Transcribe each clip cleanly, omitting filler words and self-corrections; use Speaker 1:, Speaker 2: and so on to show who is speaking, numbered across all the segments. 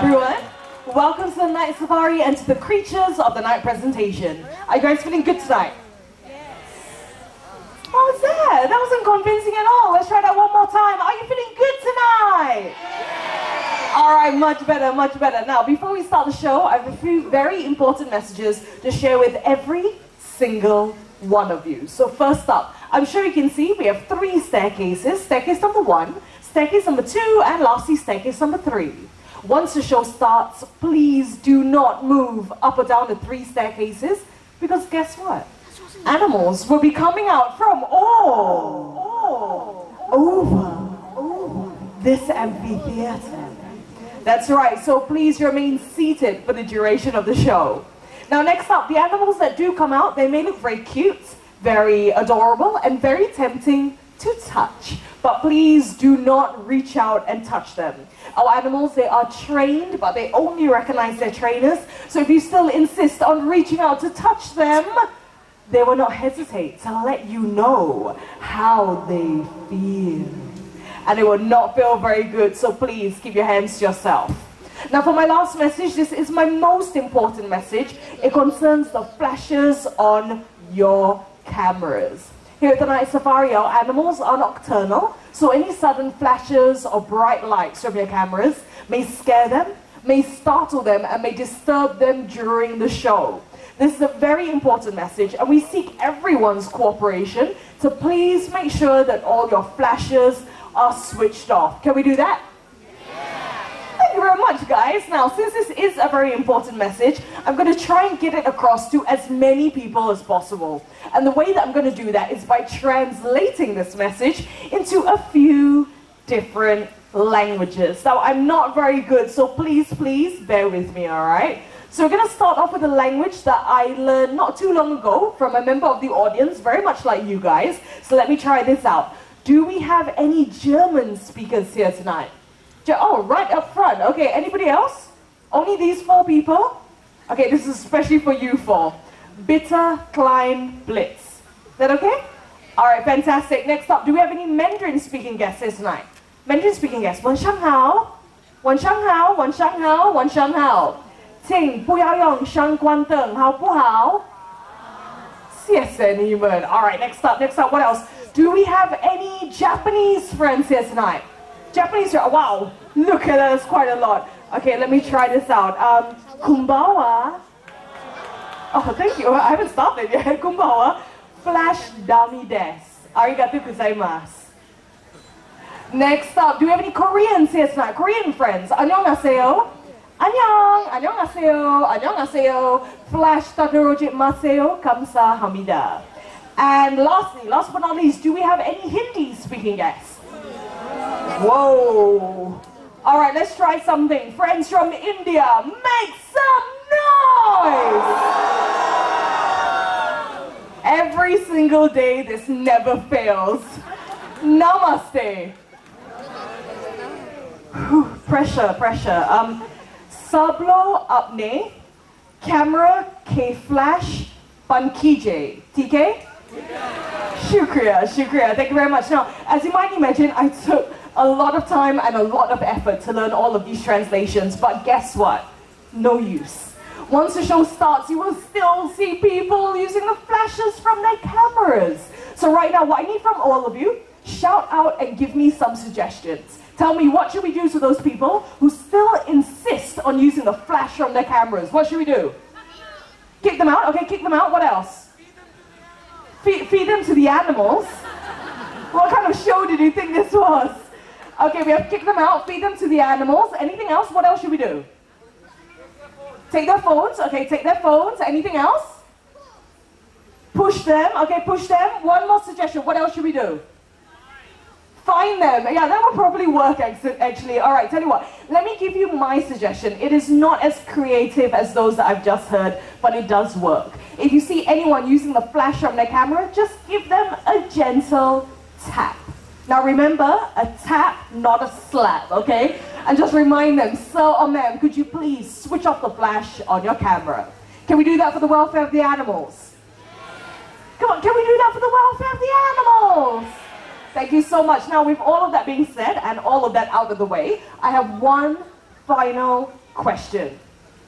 Speaker 1: everyone. Welcome to the night safari and to the creatures of the night presentation. Are you guys feeling good tonight? What was that? That wasn't convincing at all. Let's try that one more time. Are you feeling good tonight? All right, much better, much better. Now, before we start the show, I have a few very important messages to share with every single one of you. So first up, I'm sure you can see we have 3 staircases. Staircase number 1, staircase number 2, and lastly, staircase number 3. Once the show starts, please do not move up or down the 3 staircases, because guess what? Animals will be coming out from all over this amphitheater. That's right, so please remain seated for the duration of the show. Now next up, the animals that do come out, they may look very cute, very adorable, and very tempting to touch. But please do not reach out and touch them. Our animals, they are trained, but they only recognize their trainers. So if you still insist on reaching out to touch them, they will not hesitate to let you know how they feel. And it will not feel very good, so please keep your hands to yourself. Now for my last message, this is my most important message. It concerns the flashes on your cameras. Here at the Night Safari, our animals are nocturnal, so any sudden flashes or bright lights from your cameras may scare them, may startle them, and may disturb them during the show. This is a very important message, and we seek everyone's cooperation to please make sure that all your flashes are switched off. Can we do that? Thank you very much, guys. Now, since this is a very important message, I'm going to try and get it across to as many people as possible. And the way that I'm going to do that is by translating this message into a few different languages. Now, I'm not very good, so please bear with me, all right? So we're going to start off with a language that I learned not too long ago from a member of the audience, very much like you guys. So let me try this out. Do we have any German speakers here tonight? Oh, right up front. Okay, anybody else? Only these 4 people? Okay, this is especially for you 4. Bitte, klein, blitz. Is that okay? All right, fantastic. Next up, do we have any Mandarin speaking guests here tonight? Mandarin speaking guests. 晚上好，晚上好，晚上好，晚上好。请不要用声关灯，好不好？谢谢你们。All right, next up, what else? Do we have any Japanese friends here tonight? Japanese, wow, look at that, that's quite a lot. Okay, let me try this out. Kumbawa. Oh, thank you, I haven't started yet. Kumbawa. Flash dummy desu. Arigatou gozaimasu. Next up, do we have any Koreans here tonight? Korean friends. Annyeonghaseyo. Annyeong, annyeonghaseyo, annyeonghaseyo. Flash tadorojit maseyo, kamsahamnida. And lastly, last but not least, do we have any Hindi speaking guests? Whoa! All right, let's try something. Friends from India, make some noise! Every single day, this never fails. Namaste. Whew, pressure. Sablo apne, camera K flash, ban kije. TK? Shukriya. Thank you very much. Now, as you might imagine, I took a lot of time and a lot of effort to learn all of these translations, but guess what? No use. Once the show starts, you will still see people using the flashes from their cameras. So right now, what I need from all of you, shout out and give me some suggestions. Tell me, what should we do to those people who still insist on using the flash from their cameras? What should we do? Kick them out? Okay, kick them out. What else? Feed them to the animals? What kind of show did you think this was? Okay, we have kicked them out, feed them to the animals. Anything else? What else should we do? Take their phones. Okay, take their phones. Anything else? Push them. Okay, push them. One more suggestion. What else should we do? Find them. Yeah, that will probably work actually. All right, tell you what. Let me give you my suggestion. It is not as creative as those that I've just heard, but it does work. If you see anyone using the flash from their camera, just give them a gentle tap. Now remember, a tap, not a slap, okay? And just remind them, sir or ma'am, could you please switch off the flash on your camera? Can we do that for the welfare of the animals? Come on, can we do that for the welfare of the animals? Thank you so much. Now, with all of that being said and all of that out of the way, I have one final question.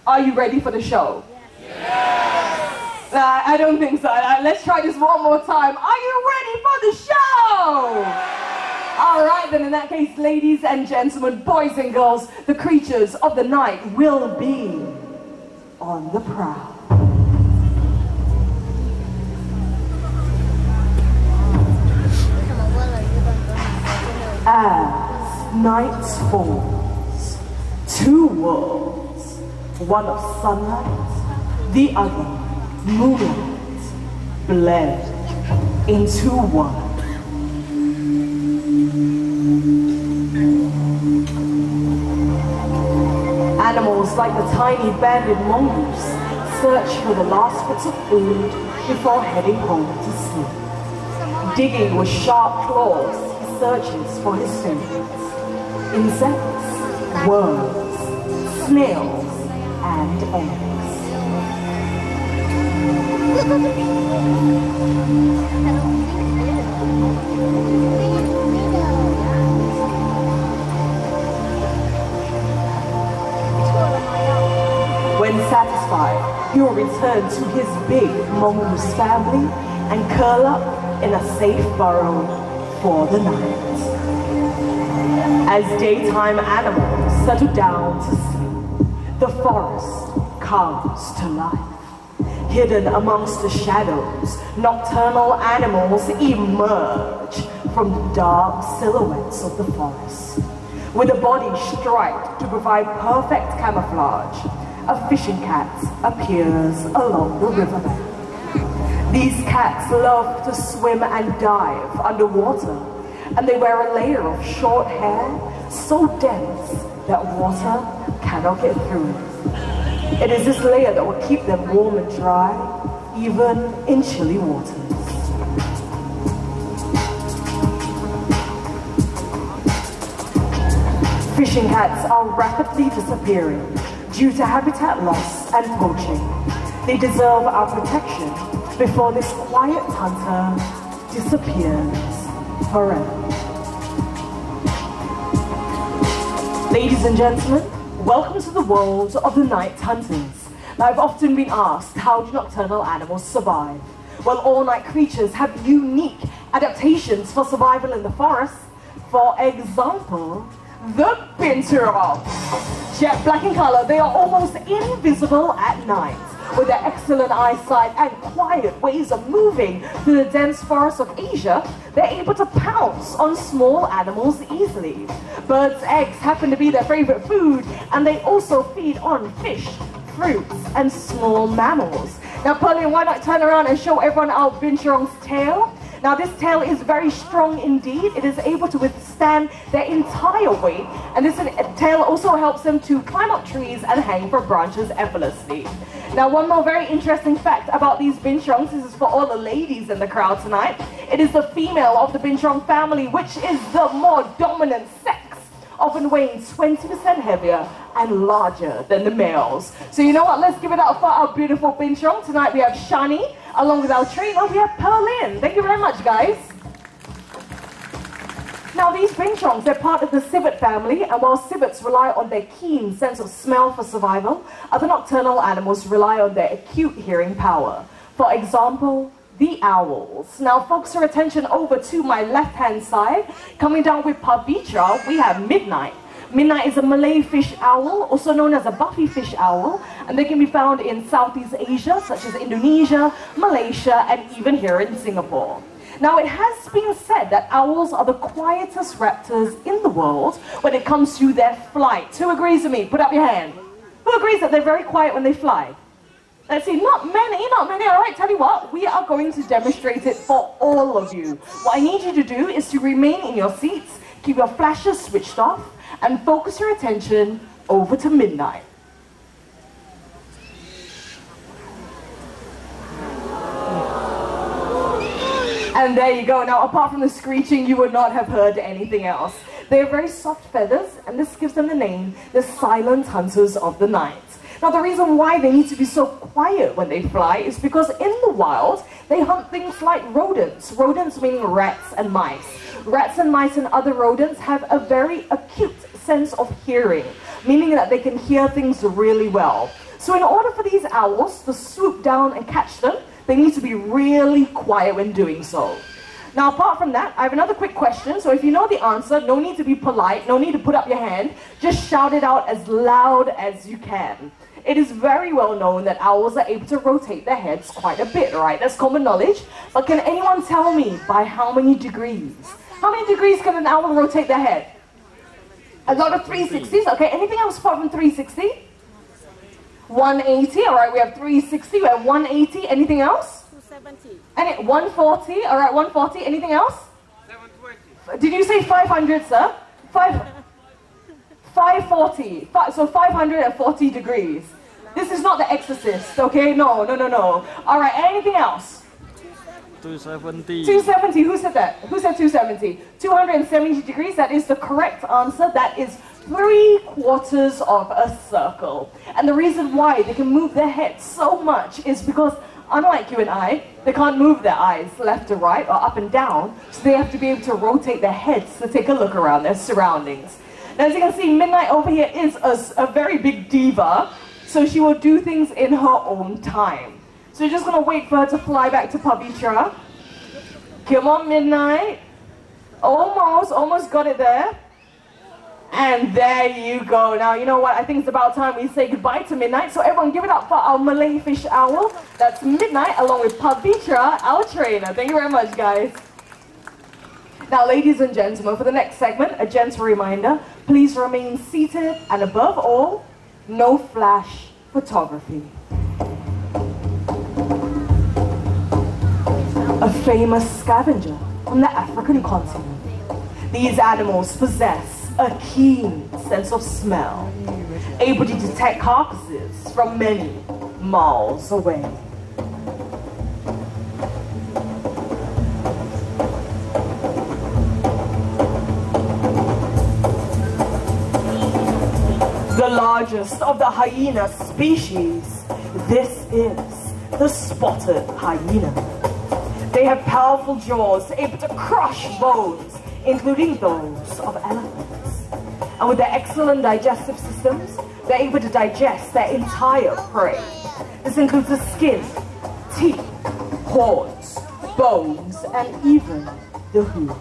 Speaker 1: Are you ready for the show? Yes! I don't think so. Let's try this one more time. Are you ready for the show? Yes! All right, then in that case, ladies and gentlemen, boys and girls, the creatures of the night will be on the prowl. As night falls, two worlds, one of sunlight, the other moonlight, blend into one. Animals like the tiny banded mongoose search for the last bits of food before heading home to sleep. Digging with sharp claws, searches for his favorites: insects, worms, snails, and eggs. When satisfied, he will return to his big mongoose family and curl up in a safe burrow for the night. As daytime animals settle down to sleep, the forest comes to life. Hidden amongst the shadows, nocturnal animals emerge from the dark silhouettes of the forest. With a body striped to provide perfect camouflage, a fishing cat appears along the riverbank. These cats love to swim and dive underwater, and they wear a layer of short hair so dense that water cannot get through it. It is this layer that will keep them warm and dry, even in chilly waters. Fishing cats are rapidly disappearing due to habitat loss and poaching. They deserve our protection before this quiet hunter disappears forever. Ladies and gentlemen, welcome to the world of the night hunters. Now, I've often been asked, how do nocturnal animals survive? Well, all night creatures have unique adaptations for survival in the forest. For example, the binturong. Jet black in color, they are almost invisible at night. With their excellent eyesight and quiet ways of moving through the dense forests of Asia, they're able to pounce on small animals easily. Birds' eggs happen to be their favorite food, and they also feed on fish, fruits, and small mammals. Now, Pearlin, why not turn around and show everyone our binturong's tail? Now, this tail is very strong indeed. It is able to withstand their entire weight, and this tail also helps them to climb up trees and hang from branches effortlessly. Now, one more very interesting fact about these binturongs, this is for all the ladies in the crowd tonight. It is the female of the binturong family, which is the more dominant sex, often weighing 20% heavier and larger than the males. So you know what, let's give it up for our beautiful binturong. Tonight we have Shani, along with our trainer, we have Pearlin. Thank you very much, guys. Now, these binturongs, they're part of the civet family, and while civets rely on their keen sense of smell for survival, other nocturnal animals rely on their acute hearing power. For example, the owls. Now, focus your attention over to my left-hand side. Coming down with Pavitra, we have Midnight. Midnight is a Malay fish owl, also known as a buffy fish owl, and they can be found in Southeast Asia, such as Indonesia, Malaysia, and even here in Singapore. Now, it has been said that owls are the quietest raptors in the world when it comes to their flight. Who agrees with me? Put up your hand. Who agrees that they're very quiet when they fly? Let's see, not many. All right, tell you what, we are going to demonstrate it for all of you. What I need you to do is to remain in your seats, keep your flashes switched off, and focus your attention over to Midnight. And there you go. Now, apart from the screeching, you would not have heard anything else. They have very soft feathers, and this gives them the name, the silent hunters of the night. Now, the reason why they need to be so quiet when they fly is because in the wild, they hunt things like rodents. Rodents meaning rats and mice. Rats and mice and other rodents have a very acute sense of hearing, meaning that they can hear things really well. So in order for these owls to swoop down and catch them, they need to be really quiet when doing so. Now, apart from that, I have another quick question. So if you know the answer, no need to be polite, no need to put up your hand, just shout it out as loud as you can. It is very well known that owls are able to rotate their heads quite a bit, right? That's common knowledge. But can anyone tell me by how many degrees? How many degrees can an owl rotate their head? A lot of 360s. Okay, anything else apart from 360? 180, all right, we have 360, we have 180, anything else? 270. 140, all right, 140, anything else? 720. Did you say 500, sir? 540, so 540 degrees. This is not The Exorcist, okay? No. All right, anything else? 270. 270, who said that? Who said 270? 270 degrees, that is the correct answer. That is 3/4 of a circle. And the reason why they can move their head so much is because, unlike you and I, they can't move their eyes left to right or up and down, so they have to be able to rotate their heads to take a look around their surroundings. Now, as you can see, Midnight over here is a very big diva, so she will do things in her own time. So you're just going to wait for her to fly back to Pavitra. Come on, Midnight. Almost got it there. And there you go. Now, you know what? I think it's about time we say goodbye to Midnight. So everyone give it up for our Malay fish owl. That's Midnight, along with Pavitra, our trainer. Thank you very much, guys. Now, ladies and gentlemen, for the next segment, a gentle reminder, please remain seated, and above all, no flash photography. A famous scavenger from the African continent. These animals possess a keen sense of smell, able to detect carcasses from many miles away. The largest of the hyena species, this is the spotted hyena. They have powerful jaws able to crush bones, including those of elephants. And with their excellent digestive systems, they're able to digest their entire prey. This includes the skin, teeth, horns, bones, and even the hooves.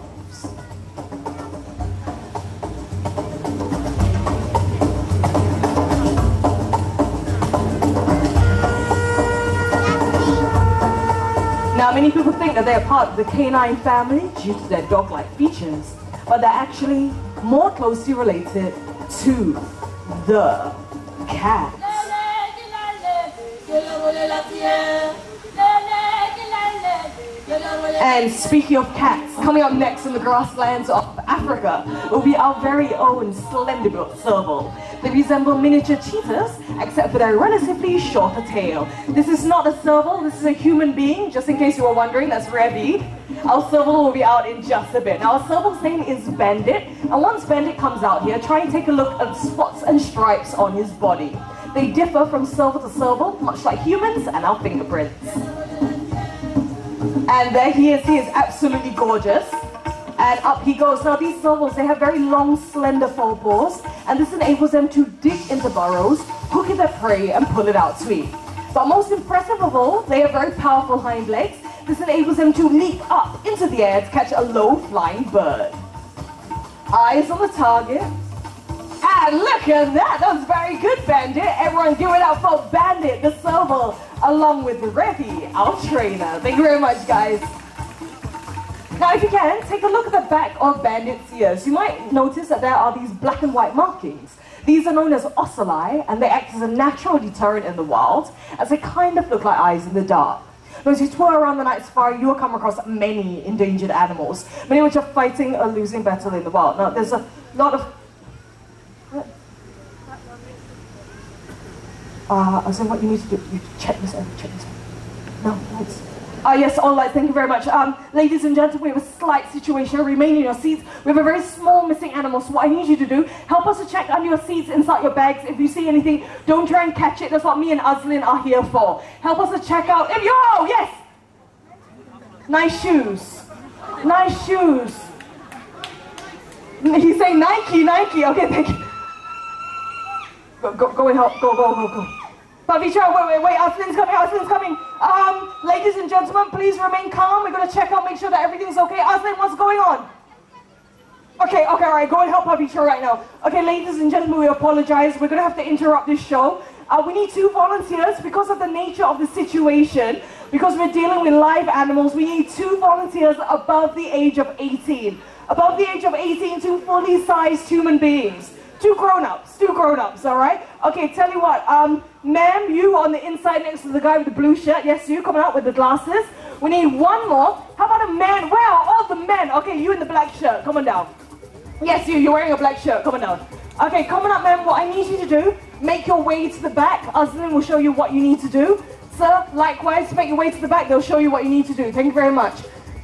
Speaker 1: Now, many people think that they are part of the canine family due to their dog-like features, but they're actually more closely related to the cat. And speaking of cats, coming up next in the grasslands of Africa will be our very own slender-built serval. They resemble miniature cheetahs, except for their relatively shorter tail. This is not a serval, this is a human being, just in case you were wondering, that's Revy. Our serval will be out in just a bit. Now, our serval's name is Bandit, and once Bandit comes out here, try and take a look at spots and stripes on his body. They differ from serval to serval, much like humans and our fingerprints. And there he is absolutely gorgeous. And up he goes. Now these servals, they have very long, slender forepaws, and this enables them to dig into burrows, hook at their prey, and pull it out to eat. But most impressive of all, they have very powerful hind legs. This enables them to leap up into the air to catch a low-flying bird. Eyes on the target. And look at that! That was very good, Bandit. Everyone give it up for Bandit, the serval, along with Revy, our trainer. Thank you very much, guys. Now, if you can, take a look at the back of Bandit's ears. You might notice that there are these black and white markings. These are known as ocelli, and they act as a natural deterrent in the wild, as they kind of look like eyes in the dark. Now, as you tour around the night safari, you will come across many endangered animals, many which are fighting a losing battle in the wild. Now, there's a lot of... so what you need to do, you check this out, No, lights. Yes, all lights, thank you very much. Ladies and gentlemen, we have a slight situation. Remain in your seats. We have a very small missing animal, so what I need you to do, help us to check under your seats, inside your bags. If you see anything, don't try and catch it. That's what me and Azlin are here for. Help us to check out, yes! Nice shoes. Nice shoes. He's saying Nike, Nike. Okay, thank you. Go and help. Go. Pavitra, wait. Aslin's coming. Ladies and gentlemen, please remain calm. We're going to check out, make sure that everything's okay. Aslin, what's going on? Okay, all right. Go and help Pavitra right now. Okay, ladies and gentlemen, we apologize. We're going to have to interrupt this show. We need 2 volunteers because of the nature of the situation. Because we're dealing with live animals, we need 2 volunteers above the age of 18. Above the age of 18, 2 fully sized human beings. 2 grown-ups, all right? Okay, tell you what, ma'am, you on the inside next to the guy with the blue shirt. Yes, you coming out with the glasses. We need 1 more. How about a man? Where are all the men? Okay, you in the black shirt, come on down. Yes, you're wearing a black shirt, come on down. Okay, come on up, ma'am. What I need you to do, make your way to the back. Aslin will show you what you need to do. Sir, likewise, make your way to the back. They'll show you what you need to do. Thank you very much.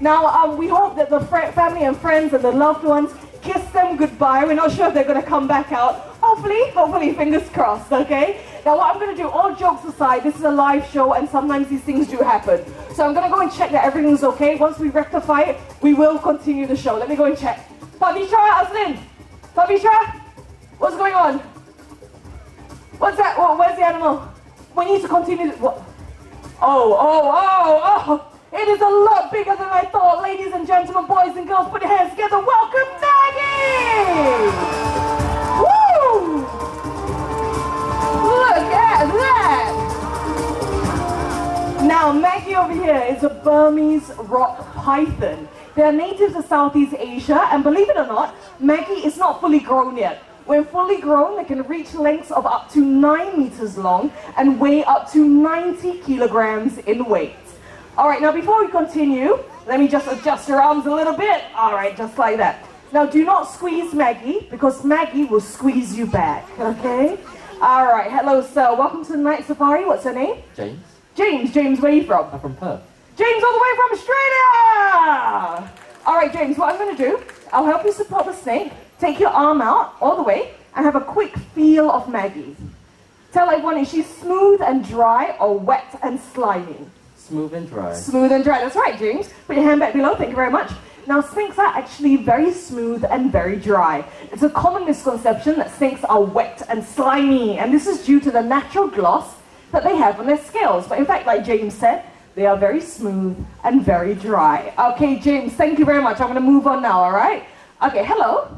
Speaker 1: Now, we hope that the family and friends and the loved ones, kiss them goodbye. We're not sure if they're going to come back out. Hopefully, fingers crossed, okay? Now, what I'm going to do, all jokes aside, this is a live show and sometimes these things do happen. So I'm going to go and check that everything's okay. Once we rectify it, we will continue the show. Let me go and check. Pavitra, Aslin. Pavitra, what's going on? What's that? Where's the animal? We need to continue. What? Oh. It is a lot bigger than I thought. Ladies and gentlemen, boys and girls, put your hands together. Welcome, Maggie! Woo! Look at that! Now, Maggie over here is a Burmese rock python. They are natives of Southeast Asia, and believe it or not, Maggie is not fully grown yet. When fully grown, they can reach lengths of up to 9 meters long and weigh up to 90 kilograms in weight. All right, now before we continue, let me just adjust your arms a little bit. All right, just like that. Now do not squeeze Maggie, because Maggie will squeeze you back, okay? All right, hello sir, welcome to the night safari. What's your name?
Speaker 2: James.
Speaker 1: James, where are you from?
Speaker 2: I'm from Perth.
Speaker 1: James, all the way from Australia! All right, James, what I'm gonna do, I'll help you support the snake. Take your arm out all the way and have a quick feel of Maggie. Tell everyone, is she smooth and dry or wet and slimy?
Speaker 2: Smooth and dry.
Speaker 1: Smooth and dry, that's right, James. Put your hand back below, thank you very much. Now, snakes are actually very smooth and very dry. It's a common misconception that snakes are wet and slimy, and this is due to the natural gloss that they have on their scales. But in fact, like James said, they are very smooth and very dry. Okay, James, thank you very much. I'm going to move on now, all right? Okay, hello.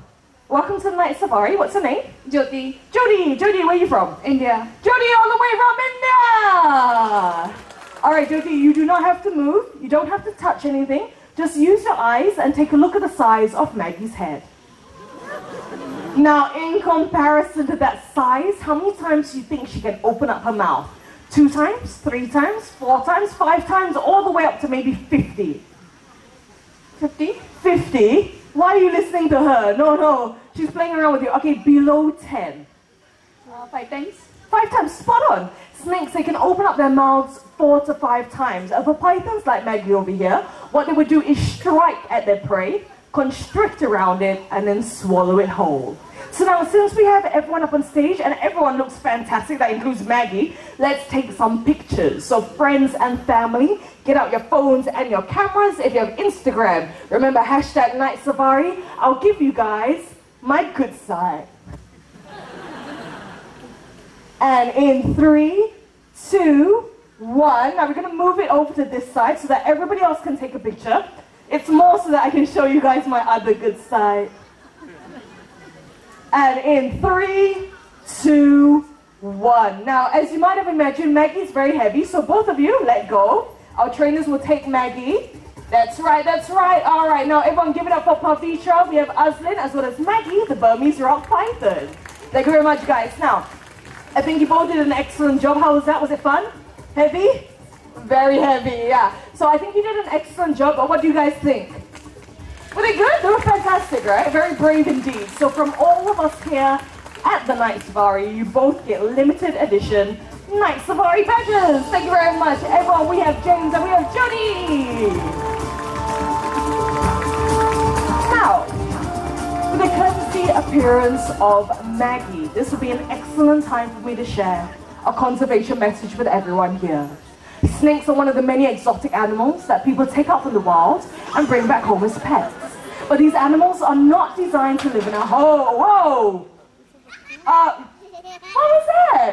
Speaker 1: Welcome to the night safari. What's your name?
Speaker 3: Jyoti.
Speaker 1: Jyoti, where are you from?
Speaker 3: India.
Speaker 1: Jyoti, all the way from India! All right, Jyoti, you do not have to move. You don't have to touch anything. Just use your eyes and take a look at the size of Maggie's head. Now, in comparison to that size, how many times do you think she can open up her mouth? 2 times, 3 times, 4 times, 5 times, all the way up to maybe 50.
Speaker 3: 50?
Speaker 1: 50? Why are you listening to her? No, she's playing around with you. Okay, below 10.
Speaker 3: 5 times?
Speaker 1: 5 times, spot on. Snakes, they can open up their mouths 4 to 5 times. For pythons like Maggie over here, what they would do is strike at their prey, constrict around it, and then swallow it whole. So now, since we have everyone up on stage and everyone looks fantastic, that includes Maggie, let's take some pictures. So friends and family, get out your phones and your cameras. If you have Instagram, remember hashtag Night Safari. I'll give you guys my good side. And in 3, 2, 1, now we're going to move it over to this side so that everybody else can take a picture. It's more so that I can show you guys my other good side. And in 3, 2, 1. Now, as you might have imagined, Maggie's very heavy, so both of you, let go. Our trainers will take Maggie. That's right. All right, now everyone give it up for Pavitra. We have Aslin as well as Maggie, the Burmese rock python. Thank you very much, guys. Now, I think you both did an excellent job. How was that? Was it fun? Heavy? Very heavy, yeah. So I think you did an excellent job, but what do you guys think? Were they good? They were fantastic, right? Very brave indeed. So from all of us here at the Night Safari, you both get limited edition Night Safari badges. Thank you very much. Everyone, we have James and we have Jody. Now, with the courtesy appearance of Maggie, this will be an excellent time for me to share a conservation message with everyone here. Snakes are one of the many exotic animals that people take out from the wild and bring back home as pets. But these animals are not designed to live in a hole. Whoa! What was that?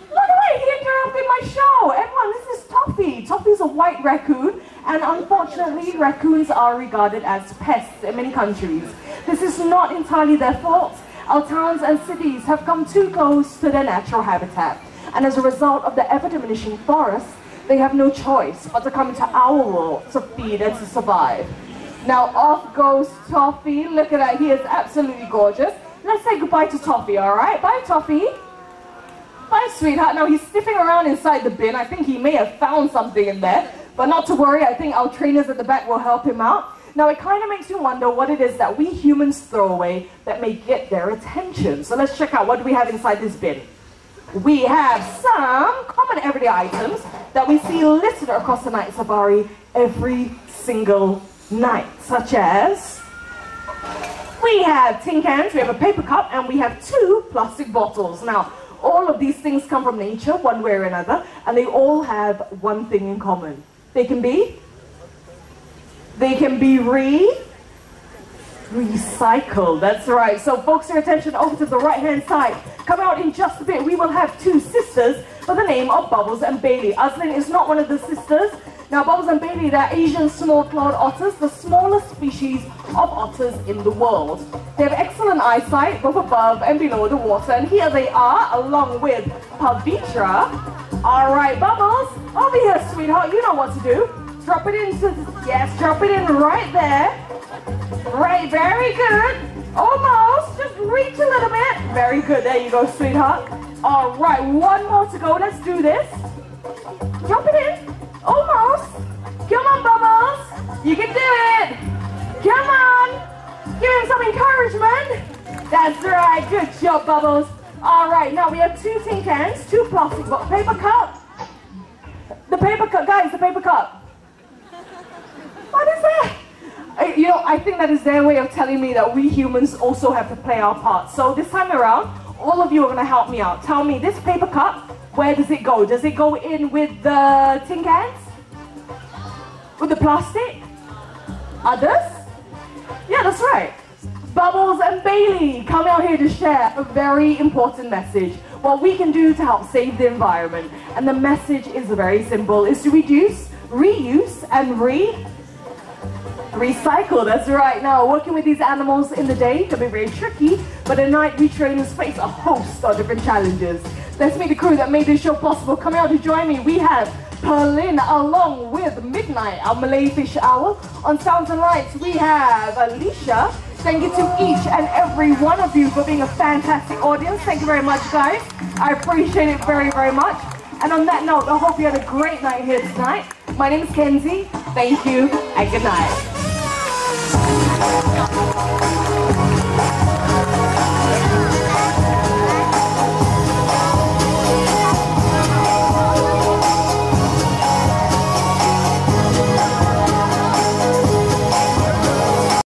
Speaker 1: Look away, he interrupted my show. Everyone, this is Toffee. Toffee's a white raccoon, and unfortunately, raccoons are regarded as pests in many countries. This is not entirely their fault. Our towns and cities have come too close to their natural habitat, and as a result of the ever-diminishing forests, they have no choice but to come into our world to feed and to survive. Now off goes Toffee. Look at that, he is absolutely gorgeous. Let's say goodbye to Toffee, alright? Bye, Toffee. Bye, sweetheart. Now he's sniffing around inside the bin. I think he may have found something in there, but not to worry, I think our trainers at the back will help him out. Now it kind of makes you wonder what it is that we humans throw away that may get their attention. So let's check out what do we have inside this bin. We have some common everyday items that we see littered across the night safari every single night, such as we have tin cans, we have a paper cup, and we have 2 plastic bottles. Now, all of these things come from nature, one way or another, and they all have one thing in common. They can be recycled. That's right. So focus your attention over to the right-hand side. Coming out in just a bit, we will have 2 sisters by the name of Bubbles and Bailey. Aslin is not one of the sisters. Now, Bubbles and Bailey, they're Asian small-clawed otters, the smallest species of otters in the world. They have excellent eyesight, both above and below the water, and here they are, along with Pavitra. All right, Bubbles, over here, sweetheart, you know what to do. Drop it into, yes, drop it in right there. Right, very good. Almost, just reach a little bit. Very good, there you go, sweetheart. All right, one more to go, let's do this. Drop it in. Almost. Come on, Bubbles. You can do it. Come on. Give him some encouragement. That's right. Good job, Bubbles. All right, now we have 2 tin cans, 2 plastic paper cup. The paper cup, guys, the paper cup. What is that? You know, I think that is their way of telling me that we humans also have to play our part. So this time around, all of you are going to help me out. Tell me, this paper cup, where does it go? Does it go in with the tin cans? With the plastic? Others? Yeah, that's right. Bubbles and Bailey come out here to share a very important message. What we can do to help save the environment. And the message is very simple. It's to reduce, reuse, and recycle. That's right. Now, working with these animals in the day can be very tricky, but at night we trainers face a host of different challenges. Let's meet the crew that made this show possible. Coming out to join me, we have Perlin along with Midnight, our Malay fish owl. On Sounds and Lights, we have Alicia. Thank you to each and every one of you for being a fantastic audience. Thank you very much, guys. I appreciate it very, very much. And on that note, I hope you had a great night here tonight. My name is Kenzie. Thank you and good night.